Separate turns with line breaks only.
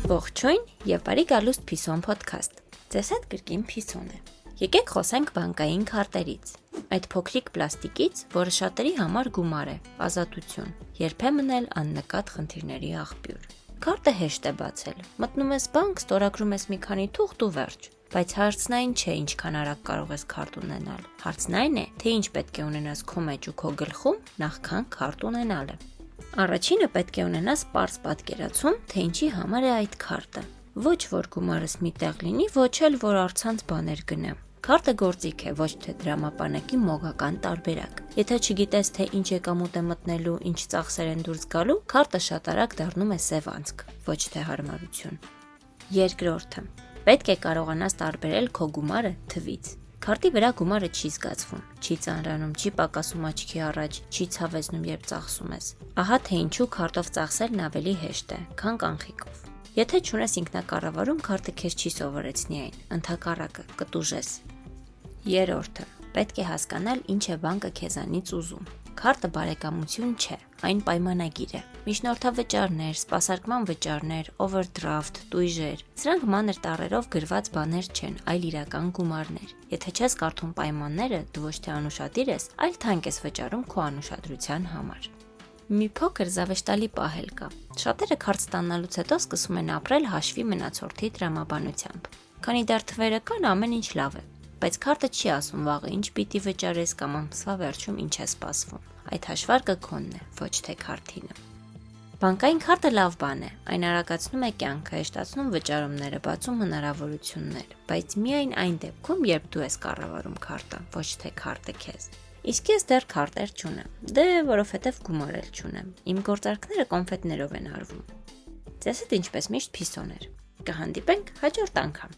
Ողջույն եւ բարի գալուստ Փիսոն podcast։ Ձեզ հետ կրկին Փիսոն է։ Եկեք խոսենք բանկային քարտերից։ Այդ փոքրիկ պլաստիկից, որը շատերի համար գումար է, ազատություն, երբեմն էլ աննկատ խնդիրների աղբյուր։ Քարտը հեշտ է բացել։ Մտնում ես բանկ, ստորագրում ես մի քանի թուղթ ու վերջ։ Բայց հարցն այն չէ, ինչքան արագ կարող ես քարտ ունենալ։ Հարցն այն է, թե ինչ պետք է ունենաս քո մեջ ու քո գլխում, նախքան քարտ ունենալը։ Առաջինը պետք է ունենաս պարզ պատկերացում, թե ինչի համար է այդ քարտը։ Ոչ որ գումարս մի տեղ լինի, ոչ էլ որ առցանց բաներ գնամ։ Քարտը գործիք է, ոչ թե դրամապանակի մոգական տարբերակ։ Եթե չգիտես, թե ինչ եկամուտ է մտնելու, ինչ ծախսեր են դուրս գալու, քարտը շատ արագ դառնում է սև անցք, ոչ թե հարմարություն։ Երկրորդը. պետք է կարողանաս տարբերել քո գումարը թվից։ Քարտի վրա գումարը չի զգացվում, չի ծանրանում, չի պակասում աչքի առաջ, չի ցավեցնում, երբ ծախսում ես։ Ահա թե ինչու քարտով ծախսելն ավելի հեշտ է, քան կանխիկով։ Եթե չունես ինքնակառավարում, քարտը քեզ չի սովորեցնի այն, ընդհակառակը կտուժես։ Երրորդը. պետք է հասկանալ ինչ է բանկը քեզանից ուզում։ Քարտը բարեկամություն չէ, այն պայմանագիր է։ Միջնորդավճարներ, սպասարկման վճարներ, օվերդրաֆտ, տույժեր։ Սրանք մանր տառերով գրված բաներ չեն, այլ իրական գումարներ։ Եթե չես կարդում պայմանները, դու ոչ թե անուշադիր ես, այլ թանկ ես վճարում քո անուշադրության համար։ Մի փոքր զավեշտալի պահել կա։ Շատերը քարտ ստանալուց հետո սկսում են ապրել հաշվի մնացորդի տրամաբանությամբ։ Քանի դեռ թվերը կան, ամեն ինչ լավ է։ Բայց քարտը չի ասում վաղը ինչ պիտի վճարես կամ ամսվա վերջում ինչ է սպասվում։ Այդ հաշվարկը քոնն է, ոչ թե քարտինը։ Բանկային քարտը լավ բան է, այն արագացնում է կյանքը, հեշտացնում վճարումները, բացում հնարավորություններ, բայց միայն այն դեպքում, երբ դու ես կառավարում քարտը, ոչ թե քարտը քեզ։ Իսկ ես դեռ քարտեր չունեմ, դե որովհետև գումար էլ չունեմ։ Իմ գործարքները կոնֆետներով են արվում։ Ձեզ հետ ինչպես միշտ Փիսոն էր։ Կհանդիպենք հաջորդ անգամ։